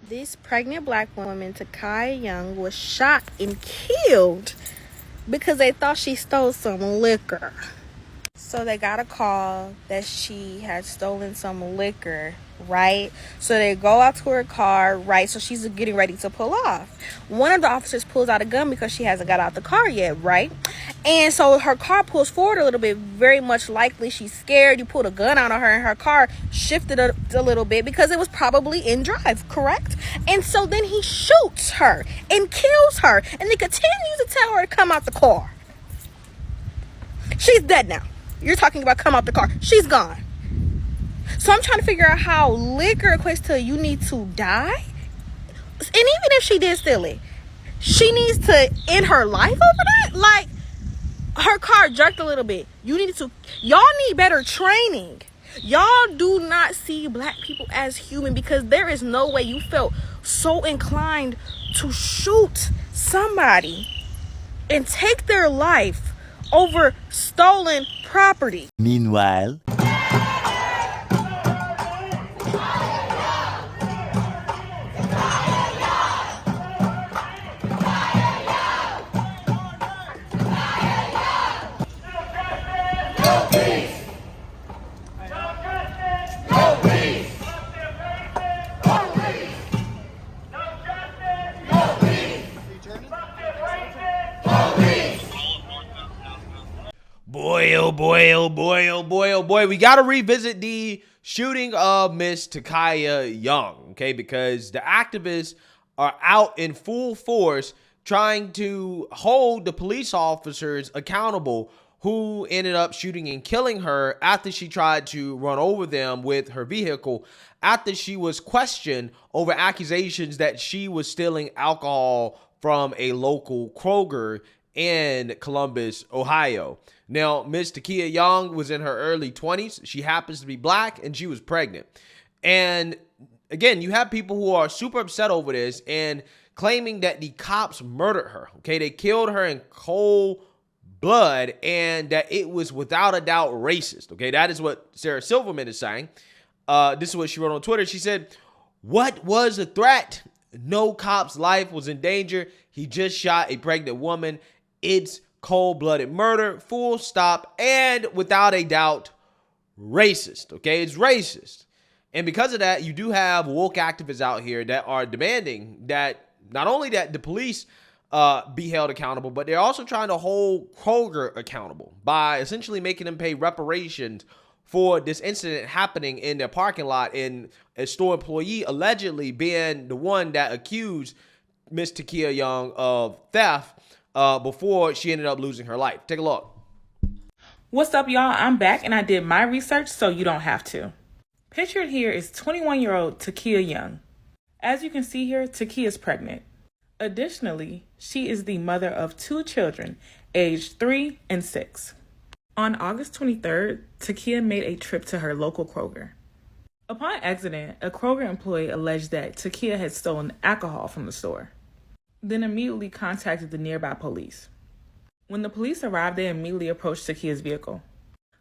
This pregnant black woman, Takia Young, was shot and killed because they thought she stole some liquor. So they got a call that she had stolen some liquor, right? So they go out to her car, right? So she's getting ready to pull off. One of the officers pulls out a gun because she hasn't got out the car yet, right? And so her car pulls forward a little bit, very much likely she's scared. You pulled a gun out on her and her car shifted a little bit because it was probably in drive, correct? And so then he shoots her and kills her and then continues to tell her to come out the car. She's dead now. You're talking about come out the car. She's gone. So I'm trying to figure out how liquor equates to you need to die. And even if she did steal it, she needs to end her life over that? Like, her car jerked a little bit. Y'all need better training. Y'all do not see black people as human because there is no way you felt so inclined to shoot somebody and take their life over stolen property. Meanwhile, Boy, oh boy, oh boy, oh boy, oh boy. We got to revisit the shooting of Miss Takia Young, okay? Because the activists are out in full force trying to hold the police officers accountable who ended up shooting and killing her after she tried to run over them with her vehicle after she was questioned over accusations that she was stealing alcohol from a local Kroger in Columbus, Ohio. Now, Miss Takia Young was in her early 20s. She happens to be black, and she was pregnant. And again, you have people who are super upset over this and claiming that the cops murdered her. Okay, they killed her in cold blood and that it was without a doubt racist. Okay, that is what Sarah Silverman is saying. This is what she wrote on Twitter. She said, "What was the threat? No cop's life was in danger. He just shot a pregnant woman. It's cold-blooded murder, full stop, and without a doubt, racist." Okay, it's racist. And because of that, you do have woke activists out here that are demanding that not only that the police be held accountable, but they're also trying to hold Kroger accountable by essentially making them pay reparations for this incident happening in their parking lot and a store employee allegedly being the one that accused Miss Takia Young of theft before she ended up losing her life. Take a look. What's up, y'all? I'm back and I did my research so you don't have to. Pictured here is 21-year-old Takia Young. As you can see here, Takia is pregnant. Additionally, she is the mother of 2 children, aged 3 and 6. On August 23rd, Takia made a trip to her local Kroger. Upon exiting, a Kroger employee alleged that Takia had stolen alcohol from the store, then immediately contacted the nearby police. When the police arrived, they immediately approached Takia's vehicle.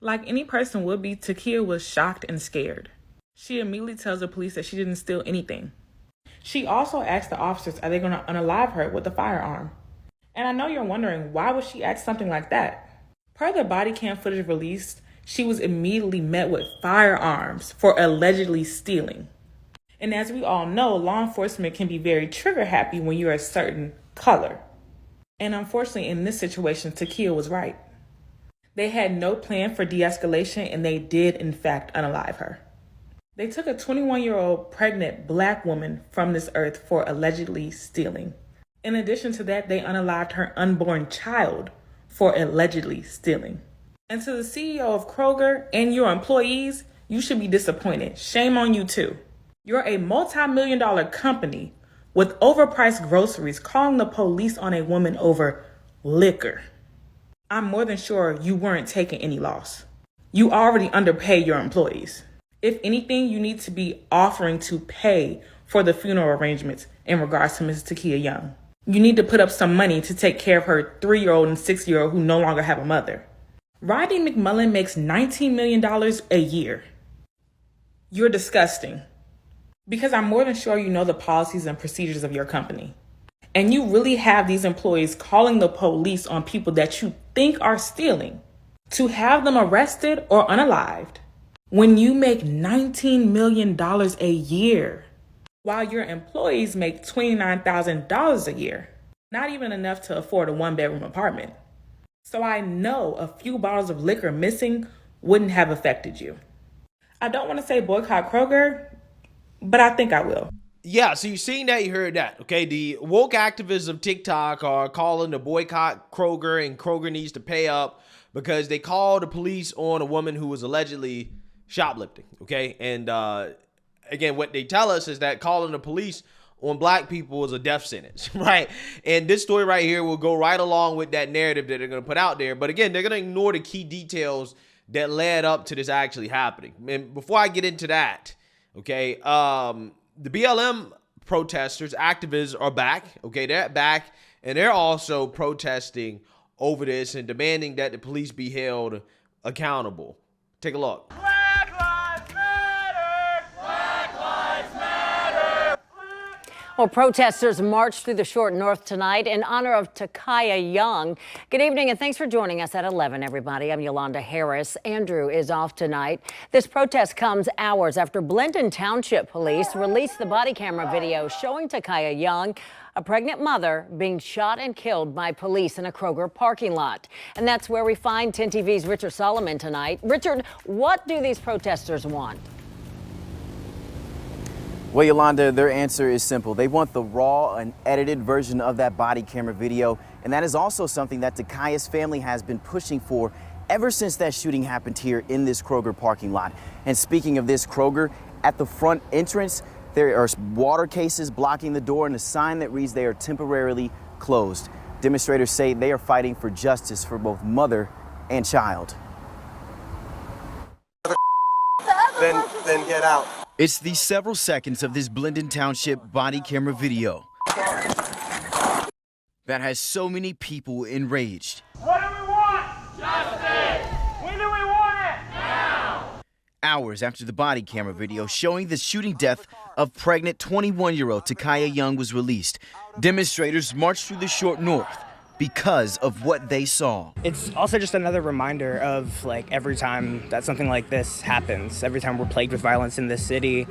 Like any person would be, Takia was shocked and scared. She immediately tells the police that she didn't steal anything. She also asked the officers, are they going to unalive her with a firearm? And I know you're wondering, why would she ask something like that? Per the body cam footage released, she was immediately met with firearms for allegedly stealing. And as we all know, law enforcement can be very trigger happy when you're a certain color. And unfortunately, in this situation, Takia was right. They had no plan for de-escalation, and they did, in fact, unalive her. They took a 21-year-old pregnant black woman from this earth for allegedly stealing. In addition to that, they unalived her unborn child for allegedly stealing. And to the CEO of Kroger and your employees, you should be disappointed. Shame on you too. You're a multi-million-dollar company with overpriced groceries calling the police on a woman over liquor. I'm more than sure you weren't taking any loss. You already underpay your employees. If anything, you need to be offering to pay for the funeral arrangements in regards to Mrs. Takia Young. You need to put up some money to take care of her 3-year-old and 6-year-old who no longer have a mother. Rodney McMullen makes $19 million a year. You're disgusting. Because I'm more than sure you know the policies and procedures of your company. And you really have these employees calling the police on people that you think are stealing to have them arrested or unalived when you make $19 million a year, while your employees make $29,000 a year. Not even enough to afford a one-bedroom apartment. So I know a few bottles of liquor missing wouldn't have affected you. I don't want to say boycott Kroger, but I think I will. Yeah, so you seen that, you heard that, okay? The woke activists of TikTok are calling to boycott Kroger, and Kroger needs to pay up because they called the police on a woman who was allegedly shoplifting, okay? And again, what they tell us is that calling the police on black people is a death sentence, right? And this story right here will go right along with that narrative that they're going to put out there. But again, they're going to ignore the key details that led up to this actually happening. And before I get into that, okay, the BLM protesters, activists are back. Okay, they're back, and they're also protesting over this and demanding that the police be held accountable. Take a look. Black Lives Matter! Black Lives Matter! Well, protesters marched through the short north tonight in honor of Takaya Young. Good evening and thanks for joining us at 11, everybody. I'm Yolanda Harris. Andrew is off tonight. This protest comes hours after Blendon Township Police released the body camera video showing Takaya Young, a pregnant mother, being shot and killed by police in a Kroger parking lot. And that's where we find 10 TV's Richard Solomon tonight. Richard, what do these protesters want? Well, Yolanda, their answer is simple. They want the raw and edited version of that body camera video. And that is also something that Takaya's family has been pushing for ever since that shooting happened here in this Kroger parking lot. And speaking of this Kroger, at the front entrance, there are water cases blocking the door and a sign that reads they are temporarily closed. Demonstrators say they are fighting for justice for both mother and child. Then get out. It's the several seconds of this Blendon Township body camera video that has so many people enraged. What do we want? Justice! When do we want it? Now! Hours after the body camera video showing the shooting death of pregnant 21-year-old Takaya Young was released, demonstrators marched through the short north because of what they saw. It's also just another reminder of, like, every time that something like this happens, every time we're plagued with violence in this city,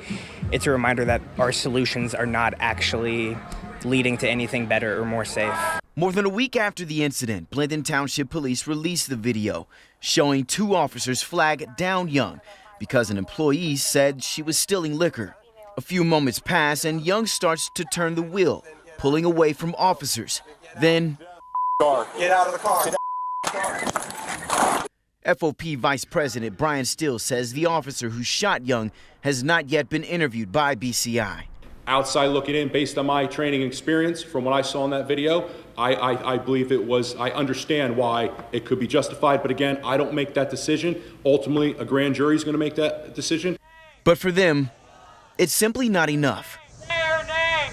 it's a reminder that our solutions are not actually leading to anything better or more safe. More than a week after the incident, Blendon Township Police released the video showing two officers flag down Young because an employee said she was stealing liquor. A few moments pass and Young starts to turn the wheel, pulling away from officers. Then Get out of the car. FOP Vice President Brian Steele says the officer who shot Young has not yet been interviewed by BCI. Outside looking in, based on my training and experience, from what I saw in that video, I believe it was, I understand why it could be justified, but again, I don't make that decision. Ultimately, a grand jury is going to make that decision. But for them, it's simply not enough. Their name!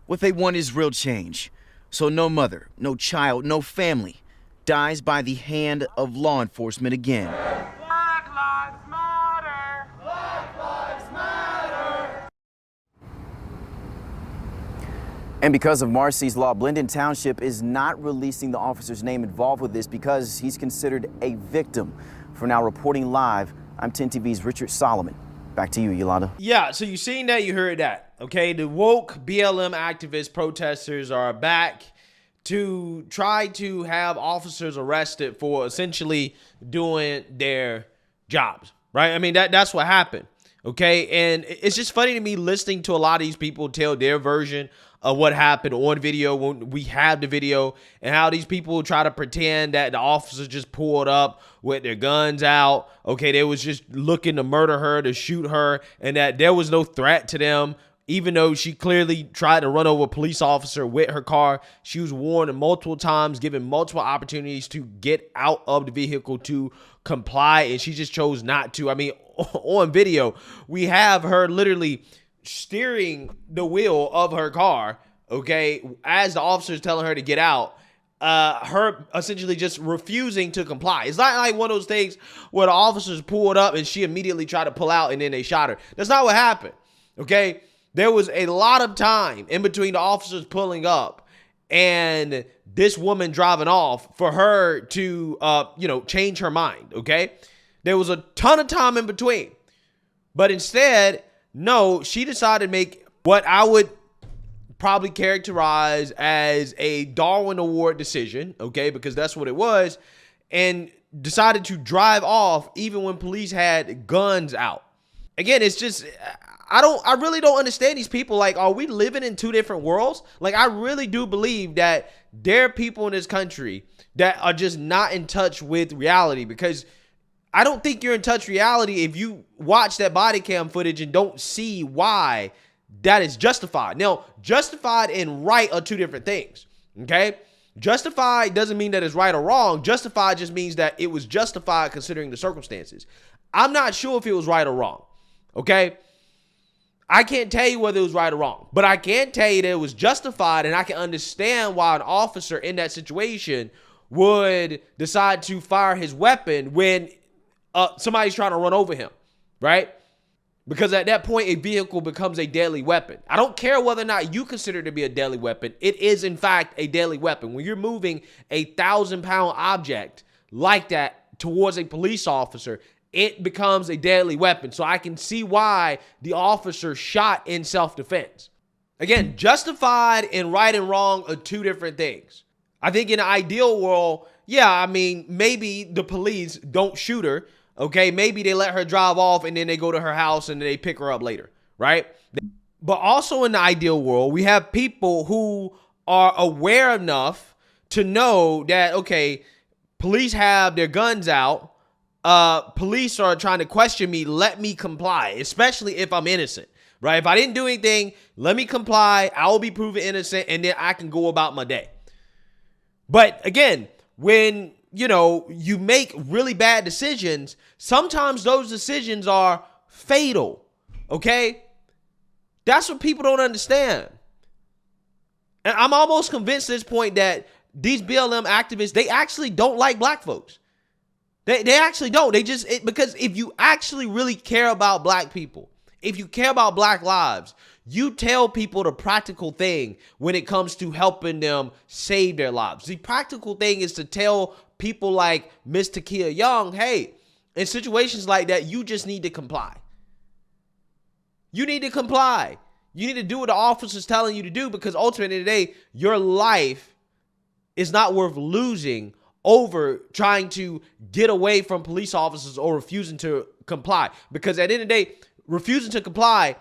What they want is real change. So no mother, no child, no family dies by the hand of law enforcement again. Black Lives Matter! Black Lives Matter! And because of Marcy's law, Blendon Township is not releasing the officer's name involved with this because he's considered a victim. For now, reporting live, I'm 10 TV's Richard Solomon. Back to you, Yolanda. Yeah, so you seen that, you heard that. Okay, the woke BLM activist protesters are back to try to have officers arrested for essentially doing their jobs, right? I mean, that's what happened, okay? And it's just funny to me listening to a lot of these people tell their version of what happened on video when we have the video, and how these people try to pretend that the officers just pulled up with their guns out. Okay, they was just looking to murder her, to shoot her, and that there was no threat to them. Even though she clearly tried to run over a police officer with her car, she was warned multiple times, given multiple opportunities to get out of the vehicle to comply, and she just chose not to. I mean, on video, we have her literally steering the wheel of her car, okay, as the officer's telling her to get out, her essentially just refusing to comply. It's not like one of those things where the officers pulled up and she immediately tried to pull out and then they shot her. That's not what happened. Okay. There was a lot of time in between the officers pulling up and this woman driving off for her to, change her mind. Okay. There was a ton of time in between, but instead, no, she decided to make what I would probably characterize as a Darwin Award decision. Okay. Because that's what it was. And decided to drive off even when police had guns out. Again, it's just, I really don't understand these people. Like, are we living in two different worlds? Like, I really do believe that there are people in this country that are just not in touch with reality, because I don't think you're in touch with reality if you watch that body cam footage and don't see why that is justified. Now, justified and right are two different things, okay? Justified doesn't mean that it's right or wrong. Justified just means that it was justified considering the circumstances. I'm not sure if it was right or wrong, okay? I can't tell you whether it was right or wrong, but I can tell you that it was justified, and I can understand why an officer in that situation would decide to fire his weapon when somebody's trying to run over him, right? Because at that point, a vehicle becomes a deadly weapon. I don't care whether or not you consider it to be a deadly weapon. It is, in fact, a deadly weapon. When you're moving a 1,000-pound object like that towards a police officer, it becomes a deadly weapon. So I can see why the officer shot in self-defense. Again, justified and right and wrong are two different things. I think in an ideal world, maybe the police don't shoot her. Okay, maybe they let her drive off and then they go to her house and they pick her up later, right? But also in the ideal world, we have people who are aware enough to know that, okay, police have their guns out. Police are trying to question me. Let me comply, especially if I'm innocent, right? If I didn't do anything, let me comply. I will be proven innocent and then I can go about my day. But again, when you make really bad decisions, sometimes those decisions are fatal, okay? That's what people don't understand. And I'm almost convinced at this point that these BLM activists, they actually don't like black folks. They actually don't. Because if you actually really care about black people, if you care about black lives, you tell people the practical thing when it comes to helping them save their lives. The practical thing is to tell people like Miss Takia Young, hey, in situations like that, you just need to comply. You need to comply. You need to do what the officer's telling you to do, because ultimately today, your life is not worth losing over trying to get away from police officers or refusing to comply. Because at the end of the day, refusing to comply,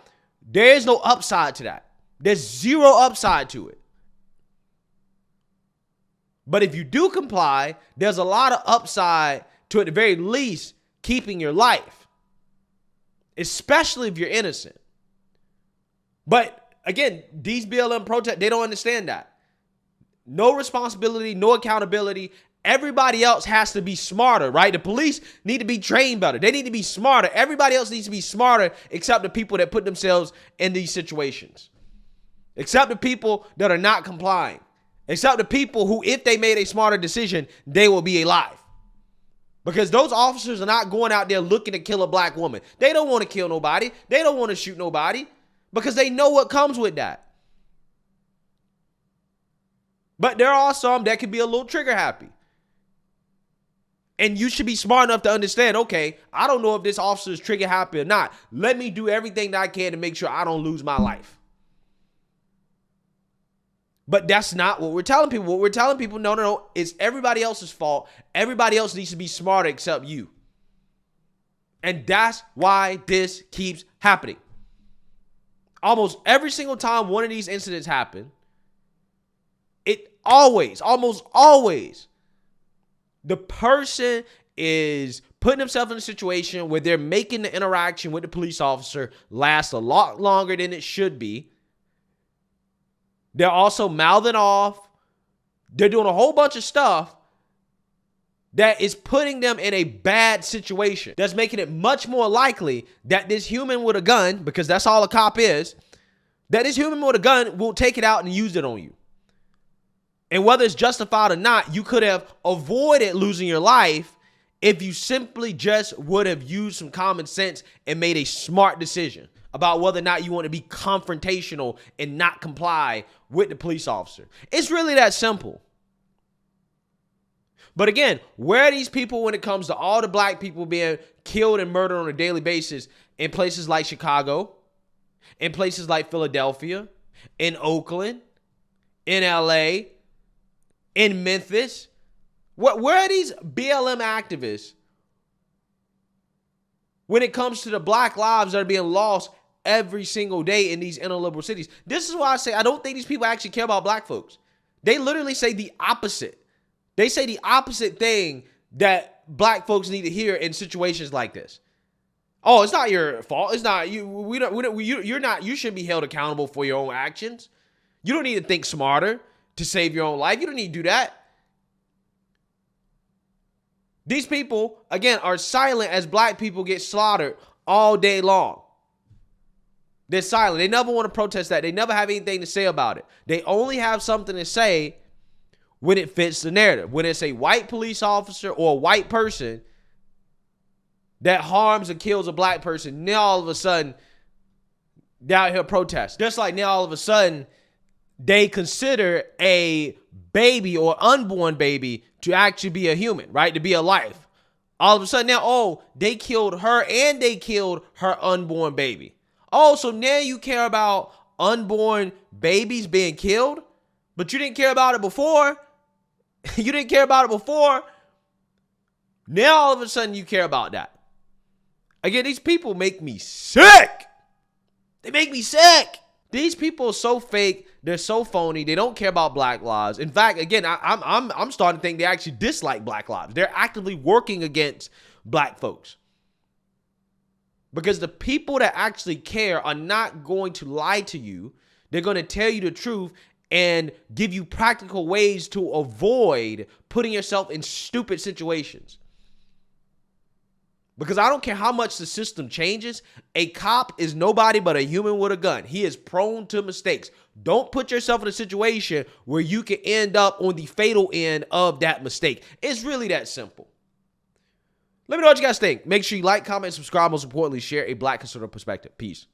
there is no upside to that. There's zero upside to it. But if you do comply, there's a lot of upside to, at the very least, keeping your life, especially if you're innocent. But again, these BLM protests, they don't understand that. No responsibility, no accountability. Everybody else has to be smarter, right? The police need to be trained better. They need to be smarter. Everybody else needs to be smarter, except the people that put themselves in these situations. Except the people that are not complying. Except the people who, if they made a smarter decision, they will be alive. Because those officers are not going out there looking to kill a black woman. They don't want to kill nobody. They don't want to shoot nobody, because they know what comes with that. But there are some that can be a little trigger happy. And you should be smart enough to understand, okay, I don't know if this officer is trigger happy or not. Let me do everything that I can to make sure I don't lose my life. But that's not what we're telling people. What we're telling people, no, it's everybody else's fault. Everybody else needs to be smarter except you. And that's why this keeps happening. Almost every single time one of these incidents happen, almost always, the person is putting themselves in a situation where they're making the interaction with the police officer last a lot longer than it should be. They're also mouthing off. They're doing a whole bunch of stuff that is putting them in a bad situation. That's making it much more likely that this human with a gun, because that's all a cop is, that this human with a gun will take it out and use it on you. And whether it's justified or not, you could have avoided losing your life if you simply just would have used some common sense and made a smart decision. about whether or not you want to be confrontational and not comply with the police officer. It's really that simple. But again, where are these people when it comes to all the black people being killed and murdered on a daily basis in places like Chicago, in places like Philadelphia, in Oakland, in LA, in Memphis? Where are these BLM activists when it comes to the black lives that are being lost every single day in these inner liberal cities? This is why I say I don't think these people actually care about black folks. They literally say the opposite. They say the opposite thing that black folks need to hear in situations like this. Oh, it's not your fault. It's not you. You're not. You should be held accountable for your own actions. You don't need to think smarter to save your own life. You don't need to do that. These people, again, are silent as black people get slaughtered all day long. They're silent. They never want to protest that. They never have anything to say about it. They only have something to say when it fits the narrative. When it's a white police officer or a white person that harms or kills a black person, now all of a sudden, they're out here protest. Just like now all of a sudden, they consider a baby or unborn baby to actually be a human, right? To be a life. All of a sudden now, oh, they killed her and they killed her unborn baby. Oh, so now you care about unborn babies being killed, but you didn't care about it before. You didn't care about it before. Now all of a sudden you care about that. Again, these people make me sick. They make me sick. These people are so fake. They're so phony. They don't care about black lives. In fact, again, I'm starting to think they actually dislike black lives. They're actively working against black folks. Because the people that actually care are not going to lie to you. They're going to tell you the truth and give you practical ways to avoid putting yourself in stupid situations. Because I don't care how much the system changes, a cop is nobody but a human with a gun. He is prone to mistakes. Don't put yourself in a situation where you can end up on the fatal end of that mistake. It's really that simple. Let me know what you guys think. Make sure you like, comment, subscribe. Most importantly, share a black conservative perspective. Peace.